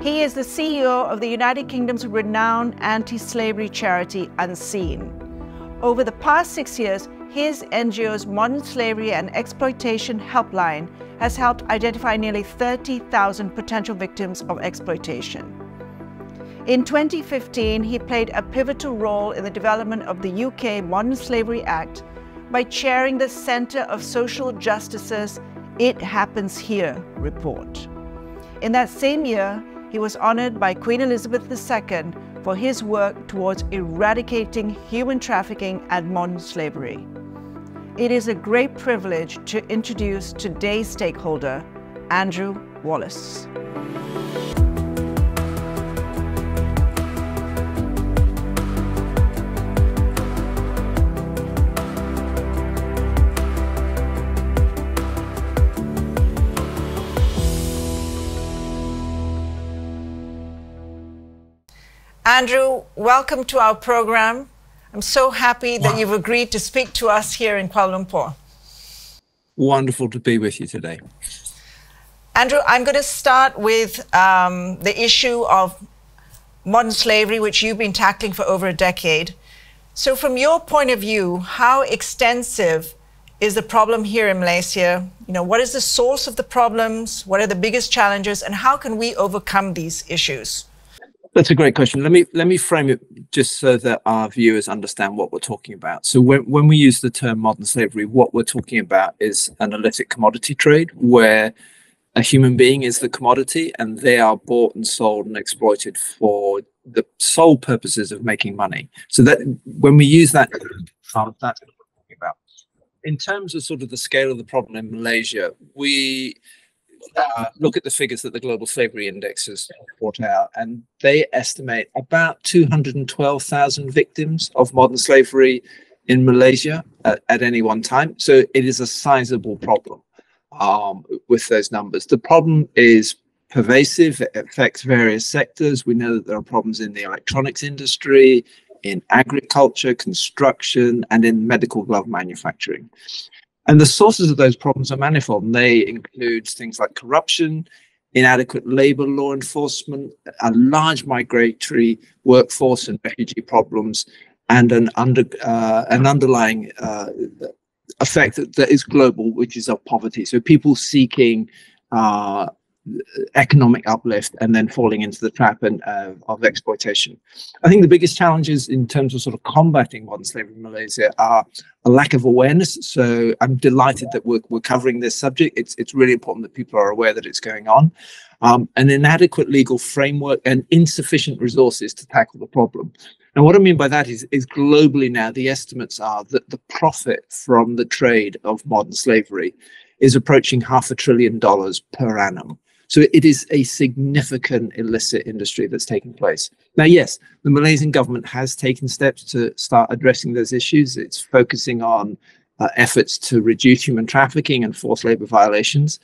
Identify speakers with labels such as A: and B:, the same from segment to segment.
A: He is the CEO of the United Kingdom's renowned anti-slavery charity, Unseen. Over the past 6 years, his NGO's Modern Slavery and Exploitation Helpline has helped identify nearly 30,000 potential victims of exploitation. In 2015, he played a pivotal role in the development of the UK Modern Slavery Act by chairing the Centre of Social Justice's It Happens Here report. In that same year, he was honoured by Queen Elizabeth II for his work towards eradicating human trafficking and modern slavery. It is a great privilege to introduce today's stakeholder, Andrew Wallis. Andrew, welcome to our program. I'm so happy that you've agreed to speak to us here in Kuala Lumpur.
B: Wonderful to be with you today.
A: Andrew, I'm going to start with the issue of modern slavery, which you've been tackling for over a decade. So from your point of view, how extensive is the problem here in Malaysia? What is the source of the problems? What are the biggest challenges? And how can we overcome these issues?
B: That's a great question. Let me frame it just so that our viewers understand what we're talking about. So when we use the term modern slavery, what we're talking about is an illicit commodity trade where a human being is the commodity and they are bought and sold and exploited for the sole purposes of making money. So that when we use that, that's what we're talking about. In terms of sort of the scale of the problem in Malaysia, we look at the figures that the Global Slavery Index has brought out, and they estimate about 212,000 victims of modern slavery in Malaysia at any one time. So it is a sizable problem with those numbers. The problem is pervasive. It affects various sectors. We know that there are problems in the electronics industry, in agriculture, construction, and in medical glove manufacturing. And the sources of those problems are manifold, and they include things like corruption, inadequate labour law enforcement, a large migratory workforce and refugee problems, and an underlying effect that is global, which is of poverty. So people seeking economic uplift and then falling into the trap of exploitation. I think the biggest challenges in terms of sort of combating modern slavery in Malaysia are a lack of awareness. So I'm delighted that we're covering this subject. It's really important that people are aware that it's going on. An inadequate legal framework and insufficient resources to tackle the problem. And what I mean by that is globally now, the estimates are that the profit from the trade of modern slavery is approaching $500 billion per annum. So it is a significant illicit industry that's taking place. Now, yes, the Malaysian government has taken steps to start addressing those issues. It's focusing on efforts to reduce human trafficking and forced labor violations.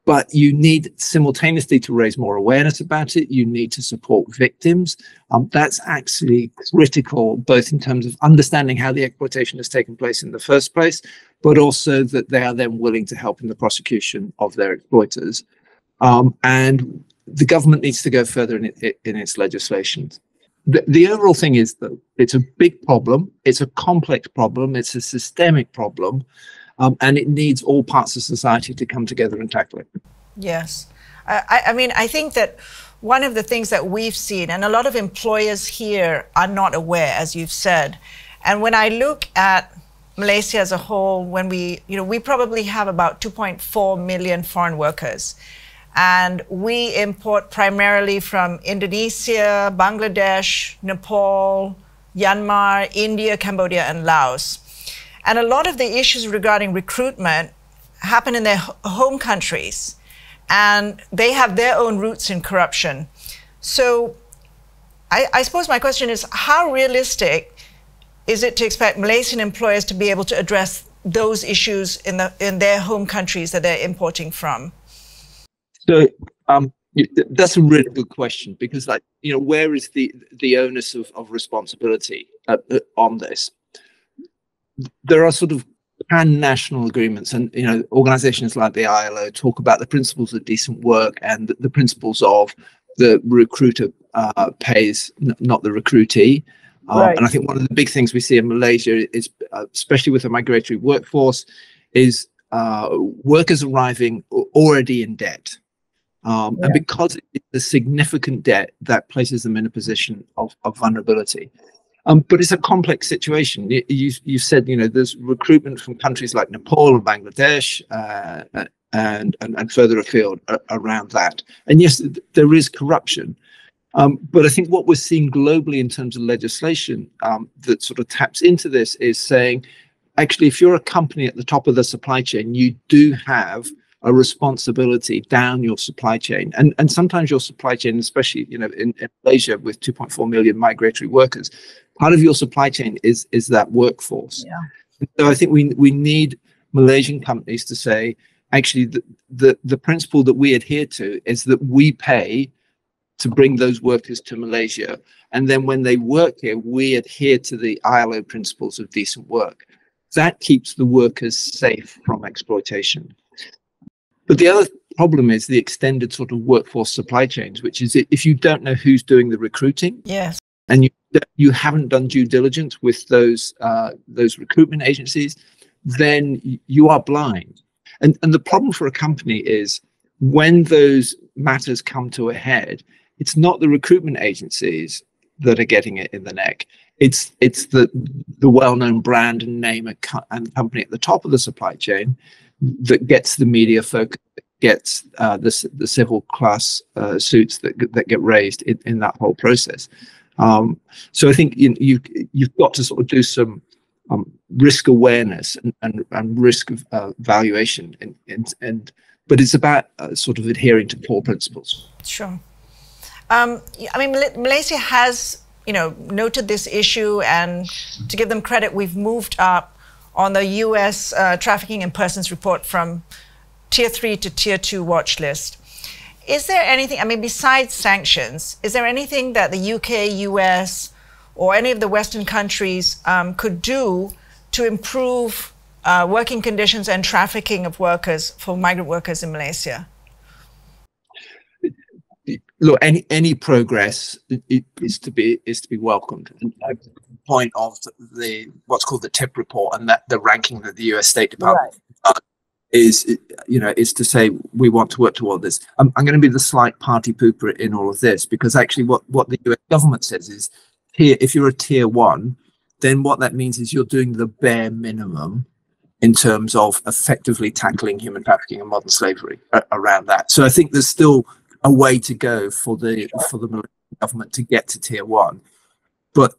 B: But you need simultaneously to raise more awareness about it. You need to support victims. That's actually critical, both in terms of understanding how the exploitation has taken place in the first place, but also that they are then willing to help in the prosecution of their exploiters. And the government needs to go further in its legislation. The overall thing is that it's a big problem. It's a complex problem. It's a systemic problem. And it needs all parts of society to come together and tackle it.
A: Yes. I mean, I think that one of the things that we've seen, and a lot of employers here are not aware, as you've said. And when I look at Malaysia as a whole, when we probably have about 2.4 million foreign workers. And we import primarily from Indonesia, Bangladesh, Nepal, Myanmar, India, Cambodia, and Laos. And a lot of the issues regarding recruitment happen in their home countries, and they have their own roots in corruption. So I suppose my question is, how realistic is it to expect Malaysian employers to be able to address those issues in their home countries that they're importing from?
B: So that's a really good question, because, where is the onus of responsibility on this? There are sort of pan-national agreements, and organizations like the ILO talk about the principles of decent work and the principles of the recruiter pays, not the recruitee.
A: Right.
B: And I think one of the big things we see in Malaysia is, especially with the migratory workforce, is workers arriving already in debt. And because it's a significant debt, that places them in a position of vulnerability. But it's a complex situation. You said, there's recruitment from countries like Nepal and Bangladesh and further afield around that. And yes, there is corruption. But I think what we're seeing globally in terms of legislation that sort of taps into this is saying, actually, if you're a company at the top of the supply chain, you do have a responsibility down your supply chain. And sometimes your supply chain, especially, in Malaysia with 2.4 million migratory workers, part of your supply chain is that workforce. Yeah. So I think we need Malaysian companies to say, actually, the principle that we adhere to is that we pay to bring those workers to Malaysia. And then when they work here, we adhere to the ILO principles of decent work. That keeps the workers safe from exploitation. But the other problem is the extended sort of workforce supply chains, which is if you don't know who's doing the recruiting,
A: yes,
B: and you haven't done due diligence with those recruitment agencies, then you are blind. And the problem for a company is when those matters come to a head, it's not the recruitment agencies that are getting it in the neck. It's the well-known brand and name and company at the top of the supply chain that gets the media focus, gets the civil class suits that get raised in that whole process. So I think you've got to sort of do some risk awareness and risk valuation, but it's about sort of adhering to core principles.
A: Sure. I mean, Malaysia has, noted this issue, and to give them credit, we've moved up on the US Trafficking in Persons report from Tier 3 to Tier 2 watch list. Is there anything, besides sanctions, is there anything that the UK, US, or any of the Western countries could do to improve working conditions and trafficking of workers for migrant workers in Malaysia?
B: Look, any progress is to be welcomed. And the point of what's called the TIP report and that the ranking that the US State Department is to say we want to work toward this. I'm going to be the slight party pooper in all of this, because actually what the US government says is, if you're a tier 1, then what that means is you're doing the bare minimum in terms of effectively tackling human trafficking and modern slavery around that. So I think there's still a way to go for the Malaysian government to get to tier 1, but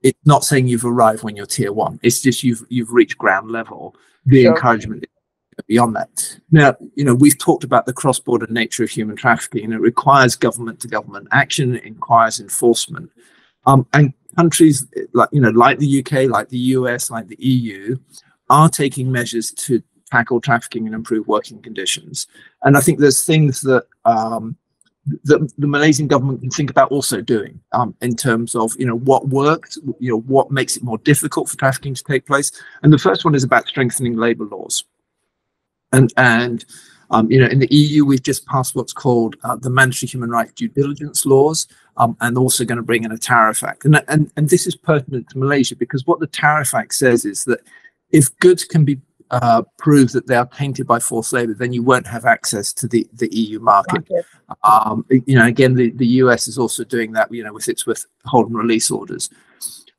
B: it's not saying you've arrived when you're tier 1. It's just you've reached ground level. The encouragement is beyond that. Now, we've talked about the cross-border nature of human trafficking, and it requires government-to-government action. It requires enforcement, and countries like the UK, like the US, like the EU, are taking measures to tackle trafficking and improve working conditions. And I think there's things that the Malaysian government can think about also doing in terms of what worked, what makes it more difficult for trafficking to take place. And the first one is about strengthening labour laws. And in the EU, we've just passed what's called the mandatory human rights due diligence laws, and also going to bring in a tariff act. And this is pertinent to Malaysia, because what the tariff act says is that if goods can be prove that they are tainted by forced labor, then you won't have access to the EU market. Again, the US is also doing that, with its hold and release orders.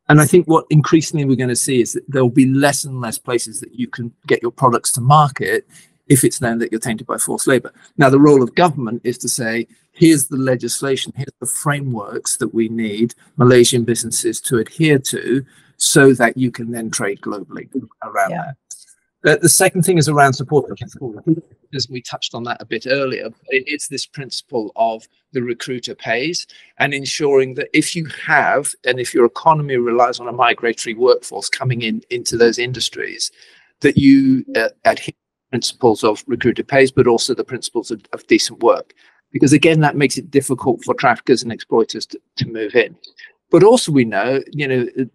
B: And I think what increasingly we're going to see is that there will be less and less places that you can get your products to market if it's known that you're tainted by forced labor. Now, the role of government is to say, here's the legislation, here's the frameworks that we need Malaysian businesses to adhere to, so that you can then trade globally around that. The second thing is around support, as we touched on that a bit earlier. It's this principle of the recruiter pays, and ensuring that if your economy relies on a migratory workforce coming into those industries, that you adhere to principles of recruiter pays, but also the principles of decent work. Because again, that makes it difficult for traffickers and exploiters to move in. But also we know,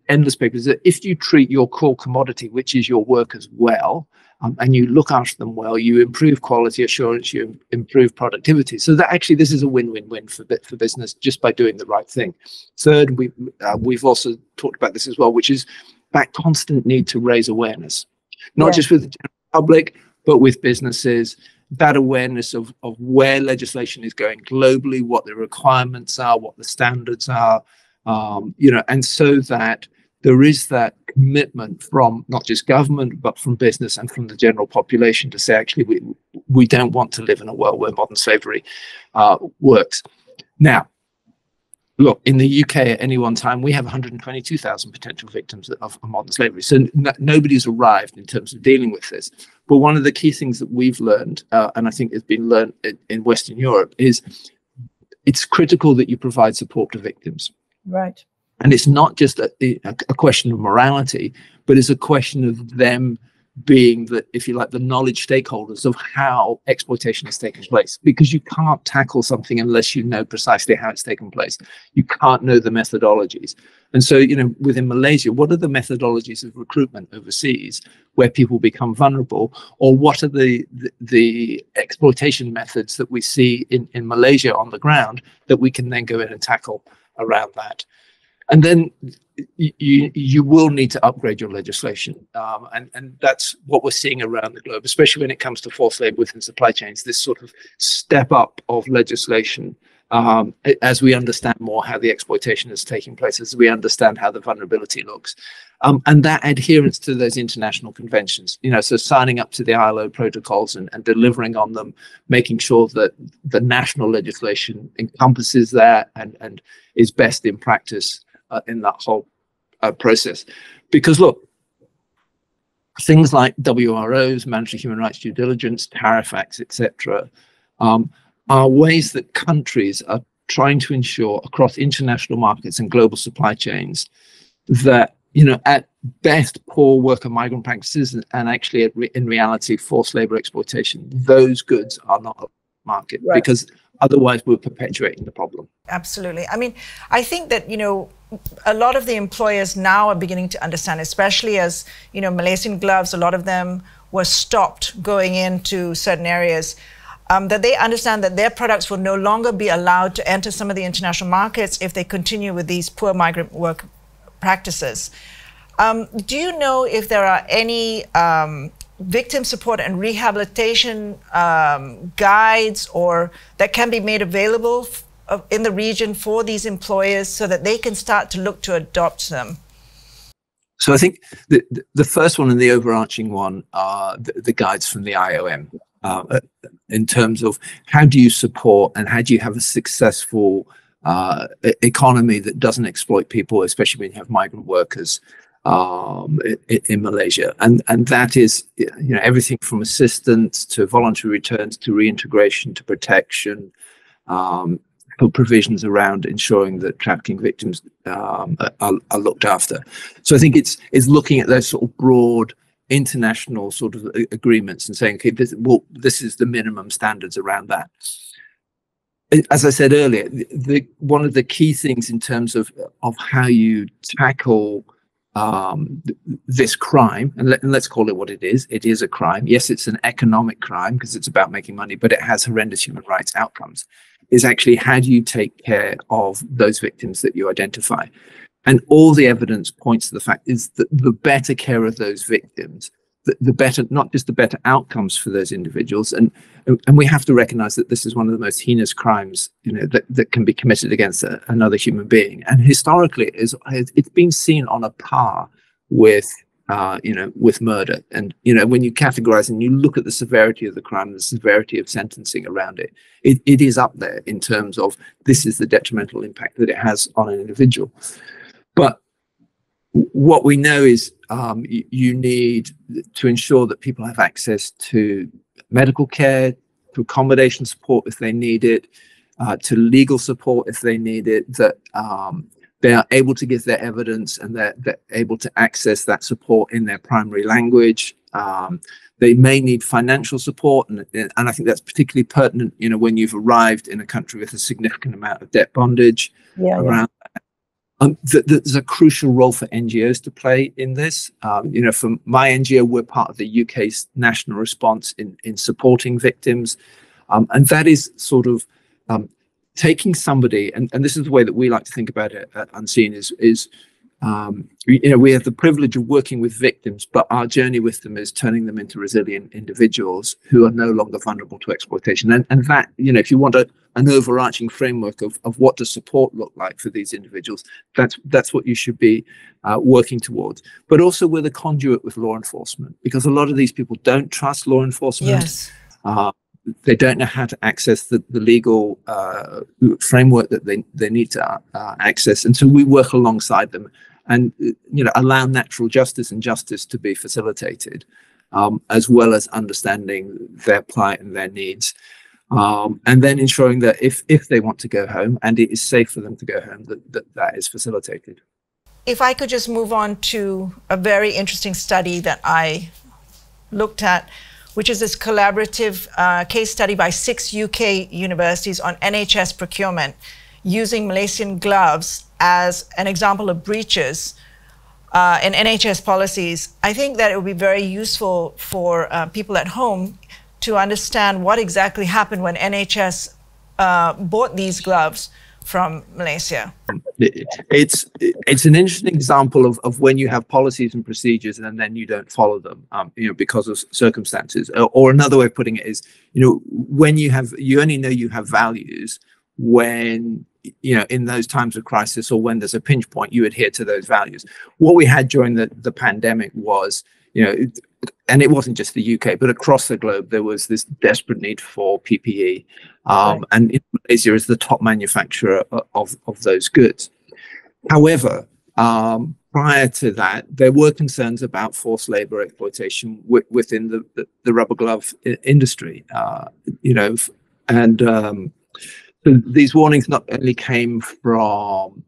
B: endless papers, that if you treat your core commodity, which is your workers, well, and you look after them well, you improve quality assurance, you improve productivity. So that actually, this is a win-win-win for business just by doing the right thing. Third, we've also talked about this as well, which is that constant need to raise awareness, not just with the general public, but with businesses. That awareness of where legislation is going globally, what the requirements are, what the standards are, and so that there is that commitment from not just government, but from business and from the general population to say, actually, we don't want to live in a world where modern slavery works. Now, look, in the UK at any one time, we have 122,000 potential victims of modern slavery. So nobody's arrived in terms of dealing with this. But one of the key things that we've learned, and I think it's been learned in Western Europe, is it's critical that you provide support to victims.
A: Right.
B: And it's not just a question of morality, but it's a question of them being the, if you like, the knowledge stakeholders of how exploitation is taking place, because you can't tackle something unless you know precisely how it's taken place. You can't know the methodologies. And so, within Malaysia, what are the methodologies of recruitment overseas where people become vulnerable, or what are the exploitation methods that we see in Malaysia on the ground that we can then go in and tackle around that? And then you will need to upgrade your legislation. And that's what we're seeing around the globe, especially when it comes to forced labor within supply chains, this sort of step up of legislation as we understand more how the exploitation is taking place, as we understand how the vulnerability looks. And that adherence to those international conventions, so signing up to the ILO protocols and delivering on them, making sure that the national legislation encompasses that and is best in practice in that whole process. Because look, things like WROs, mandatory human rights due diligence, tariff acts, etc., are ways that countries are trying to ensure across international markets and global supply chains that, at best, poor worker migrant practices and actually in reality forced labor exploitation, those goods are not a market, right? Because otherwise we're perpetuating the problem.
A: Absolutely. I mean, I think that, a lot of the employers now are beginning to understand, especially as, Malaysian gloves, a lot of them were stopped going into certain areas, that they understand that their products will no longer be allowed to enter some of the international markets if they continue with these poor migrant work practices. Do you know if there are any victim support and rehabilitation guides or that can be made available in the region for these employers so that they can start to look to adopt them?
B: So I think the first one and the overarching one are the guides from the IOM in terms of how do you support and how do you have a successful economy that doesn't exploit people, especially when you have migrant workers in Malaysia, and that is everything from assistance to voluntary returns to reintegration to protection, provisions around ensuring that trafficking victims are looked after. So I think it's looking at those sort of broad international sort of agreements and saying, okay, this is the minimum standards around that. As I said earlier, one of the key things in terms of how you tackle this crime, and let's call it what it is a crime. Yes, it's an economic crime because it's about making money, but it has horrendous human rights outcomes, is actually how do you take care of those victims that you identify? And all the evidence points to the fact is that the better care of those victims, the better, not just the better outcomes for those individuals. And we have to recognize that this is one of the most heinous crimes, that can be committed against another human being. And historically, it's been seen on a par with, with murder. And, when you categorize and you look at the severity of the crime, the severity of sentencing around it, it is up there in terms of this is the detrimental impact that it has on an individual. But what we know is you need to ensure that people have access to medical care, to accommodation support if they need it, to legal support if they need it, that they are able to give their evidence and they're able to access that support in their primary language. They may need financial support, and I think that's particularly pertinent, when you've arrived in a country with a significant amount of debt bondage around that. There's a crucial role for NGOs to play in this. For my NGO, we're part of the UK's national response in supporting victims. And that is sort of taking somebody, and this is the way that we like to think about it at Unseen, we have the privilege of working with victims, but our journey with them is turning them into resilient individuals who are no longer vulnerable to exploitation. And that, if you want an overarching framework of what does support look like for these individuals, that's what you should be working towards. But also with a conduit with law enforcement, because a lot of these people don't trust law enforcement.
A: Yes.
B: They don't know how to access the legal framework that they need to access. And so we work alongside them and allow natural justice and justice to be facilitated, as well as understanding their plight and their needs. And then ensuring that if they want to go home and it is safe for them to go home, that is facilitated.
A: If I could just move on to a very interesting study that I looked at, which is this collaborative case study by 6 UK universities on NHS procurement using Malaysian gloves as an example of breaches in NHS policies. I think that it would be very useful for people at home to understand what exactly happened when NHS bought these gloves from Malaysia.
B: It's an interesting example of when you have policies and procedures and then you don't follow them, because of circumstances. Or another way of putting it is, when you only know you have values when, in those times of crisis or when there's a pinch point, you adhere to those values. What we had during the pandemic was, and it wasn't just the UK, but across the globe, there was this desperate need for PPE. Right. And Malaysia is the top manufacturer of those goods. However, prior to that, there were concerns about forced labor exploitation within the rubber glove industry, so these warnings not only came from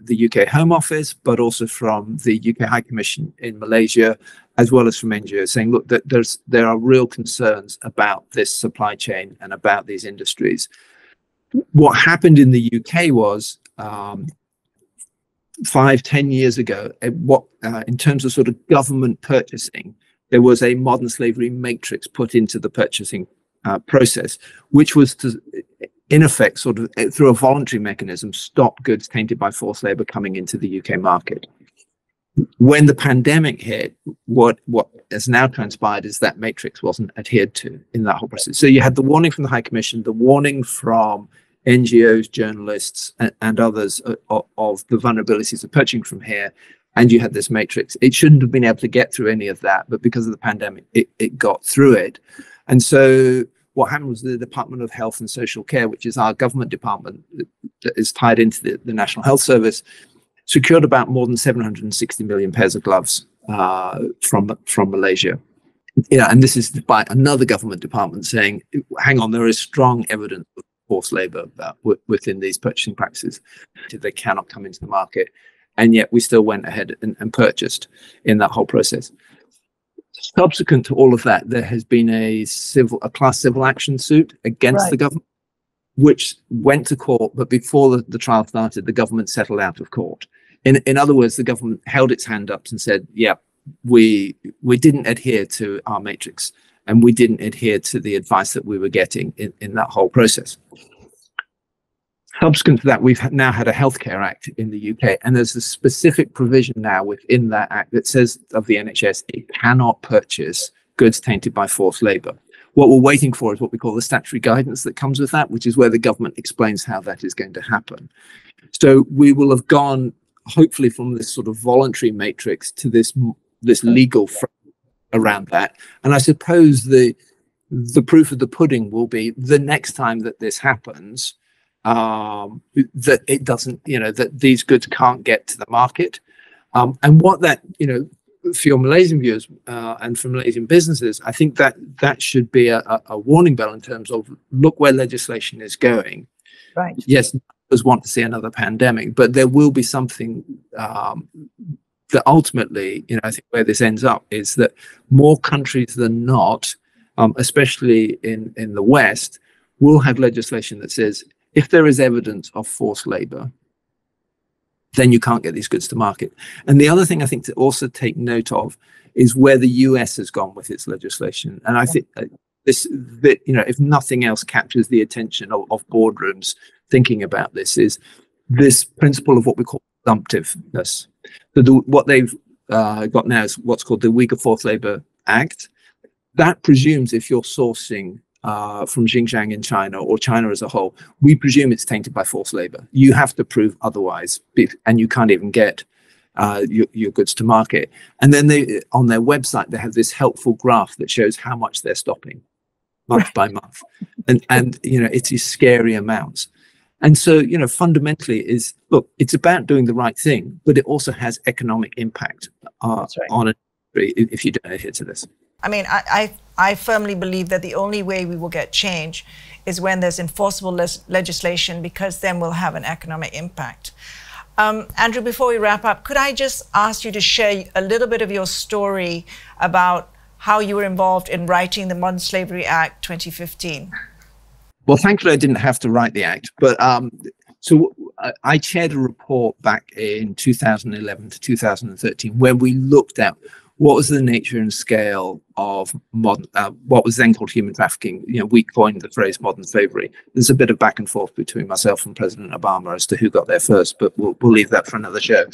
B: the UK Home Office, but also from the UK High Commission in Malaysia, as well as from NGOs, saying, look, that there are real concerns about this supply chain and about these industries. What happened in the UK was 5-10 years ago, in terms of sort of government purchasing, there was a modern slavery matrix put into the purchasing process, which was to, in effect, sort of through a voluntary mechanism, stop goods tainted by forced labor coming into the UK market. When the pandemic hit, what has now transpired is that matrix wasn't adhered to in that whole process. So you had the warning from the High Commission, the warning from NGOs, journalists, and others of the vulnerabilities of purchasing from here, and you had this matrix. It shouldn't have been able to get through any of that, but because of the pandemic, it got through it. And so what happened was the Department of Health and Social Care, which is our government department that is tied into the National Health Service, secured about more than 760 million pairs of gloves from Malaysia. And this is by another government department saying, hang on, there is strong evidence of forced labor within these purchasing practices. They cannot come into the market. And yet we still went ahead and purchased in that whole process. Subsequent to all of that, there has been a class civil action suit against the government, which went to court, but before the trial started, the government settled out of court. In other words, the government held its hand up and said, yeah, we didn't adhere to our matrix, and we didn't adhere to the advice that we were getting in that whole process. Subsequent to that, we've now had a Healthcare Act in the UK, and there's a specific provision now within that act that says of the NHS, it cannot purchase goods tainted by forced labour. What we're waiting for is what we call the statutory guidance that comes with that, which is where the government explains how that is going to happen. So we will have gone, hopefully, from this sort of voluntary matrix to this legal framework around that. And I suppose the proof of the pudding will be the next time that this happens, that it doesn't, that these goods can't get to the market. And what that, for your Malaysian viewers and for Malaysian businesses, I think that should be a warning bell in terms of look where legislation is going.
A: Right.
B: Yes, others want to see another pandemic, but there will be something that ultimately, I think where this ends up is that more countries than not, especially in the West, will have legislation that says if there is evidence of forced labor, then you can't get these goods to market. And the other thing I think to also take note of is where the US has gone with its legislation. And I think that, you know, if nothing else captures the attention of boardrooms thinking about this, is this principle of what we call presumptiveness. So what they've got now is what's called the Uyghur Forced Labor Act. That presumes if you're sourcing from Xinjiang in China or China as a whole, we presume it's tainted by forced labor. You have to prove otherwise, and you can't even get your goods to market. And then on their website, they have this helpful graph that shows how much they're stopping month by month. And you know, it is scary amounts. And so, you know, fundamentally look, it's about doing the right thing, but it also has economic impact on an industry if you don't adhere to this.
A: I mean, I firmly believe that the only way we will get change is when there's enforceable legislation, because then we'll have an economic impact. Andrew, before we wrap up, could I just ask you to share a little bit of your story about how you were involved in writing the Modern Slavery Act 2015?
B: Well, thankfully, I didn't have to write the act, but so I chaired a report back in 2011 to 2013 where we looked at what was the nature and scale of what was then called human trafficking. You know, we coined the phrase modern slavery. There's a bit of back and forth between myself and President Obama as to who got there first, but we'll leave that for another show.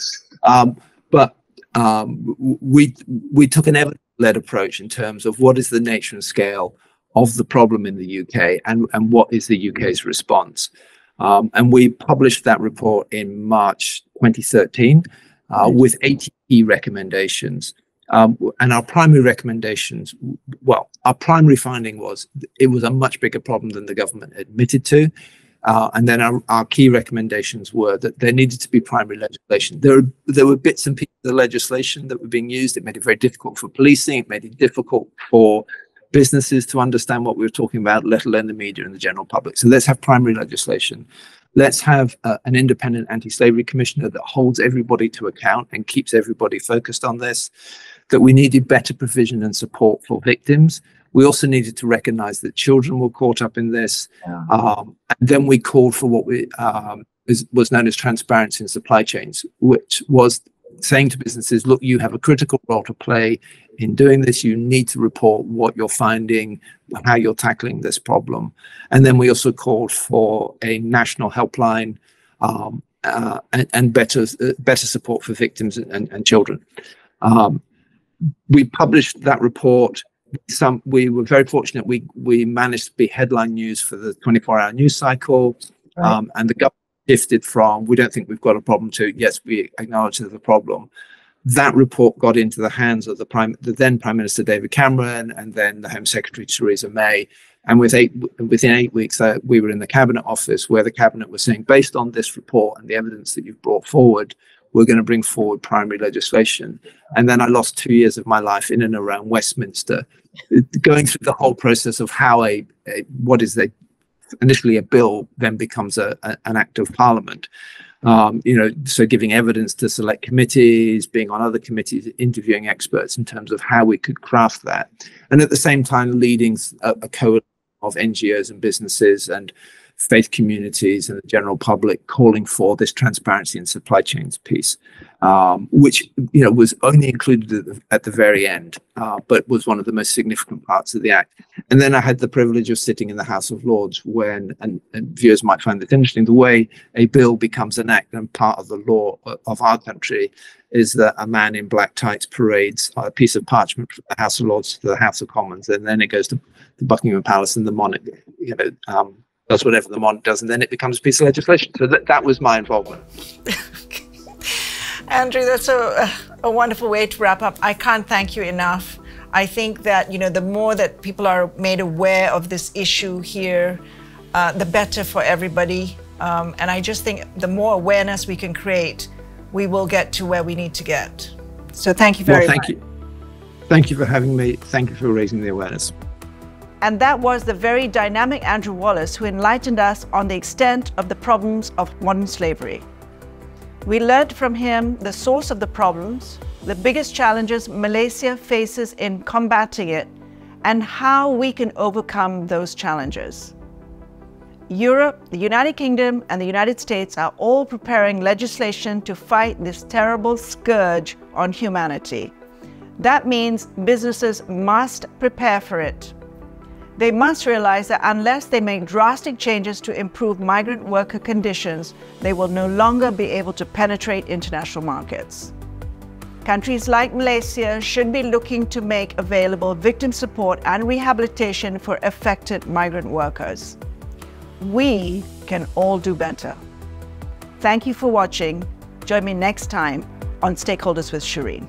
B: We took an evidence-led approach in terms of what is the nature and scale of the problem in the UK and what is the UK's response. And we published that report in March 2013 with 80 key recommendations. And our primary recommendations, well, our primary finding was it was a much bigger problem than the government admitted to. And then our key recommendations were that there needed to be primary legislation. There were bits and pieces of legislation that were being used. It made it very difficult for policing. It made it difficult for businesses to understand what we were talking about, let alone the media and the general public. So let's have primary legislation. Let's have an independent anti-slavery commissioner that holds everybody to account and keeps everybody focused on this. That we needed better provision and support for victims. We also needed to recognize that children were caught up in this. And then we called for what was known as transparency in supply chains, which was saying to businesses, look, you have a critical role to play in doing this. You need to report what you're finding, how you're tackling this problem. And then we also called for a national helpline and better support for victims and children. We published that report. We were very fortunate. We managed to be headline news for the 24-hour news cycle, and the government shifted from "we don't think we've got a problem" to "yes, we acknowledge there's a problem." That report got into the hands of the then Prime Minister David Cameron and then the Home Secretary Theresa May. And within 8 weeks, we were in the Cabinet office where the Cabinet was saying, based on this report and the evidence that you've brought forward, we're going to bring forward primary legislation. And then I lost 2 years of my life in and around Westminster, going through the whole process of how what is initially a bill then becomes an act of Parliament. You know, so giving evidence to select committees, being on other committees, interviewing experts in terms of how we could craft that. And at the same time, leading a coalition of NGOs and businesses and faith communities and the general public calling for this transparency in supply chains piece, which, you know, was only included at the very end, but was one of the most significant parts of the act. And then I had the privilege of sitting in the House of Lords when, and viewers might find this interesting, the way a bill becomes an act and part of the law of our country is that a man in black tights parades a piece of parchment from the House of Lords to the House of Commons, and then it goes to the Buckingham Palace, and the monarch, you know, does whatever the monarch does, and then it becomes a piece of legislation. So that was my involvement.
A: Andrew, that's a wonderful way to wrap up. I can't thank you enough. I think that, you know, the more that people are made aware of this issue here, the better for everybody. And I just think the more awareness we can create, we will get to where we need to get. So thank you very much. Thank you.
B: Thank you for having me. Thank you for raising the awareness.
A: And that was the very dynamic Andrew Wallis, who enlightened us on the extent of the problems of modern slavery. We learned from him the source of the problems, the biggest challenges Malaysia faces in combating it, and how we can overcome those challenges. Europe, the United Kingdom, and the United States are all preparing legislation to fight this terrible scourge on humanity. That means businesses must prepare for it. They must realize that unless they make drastic changes to improve migrant worker conditions, they will no longer be able to penetrate international markets. Countries like Malaysia should be looking to make available victim support and rehabilitation for affected migrant workers. We can all do better. Thank you for watching. Join me next time on Stakeholders with Shireen.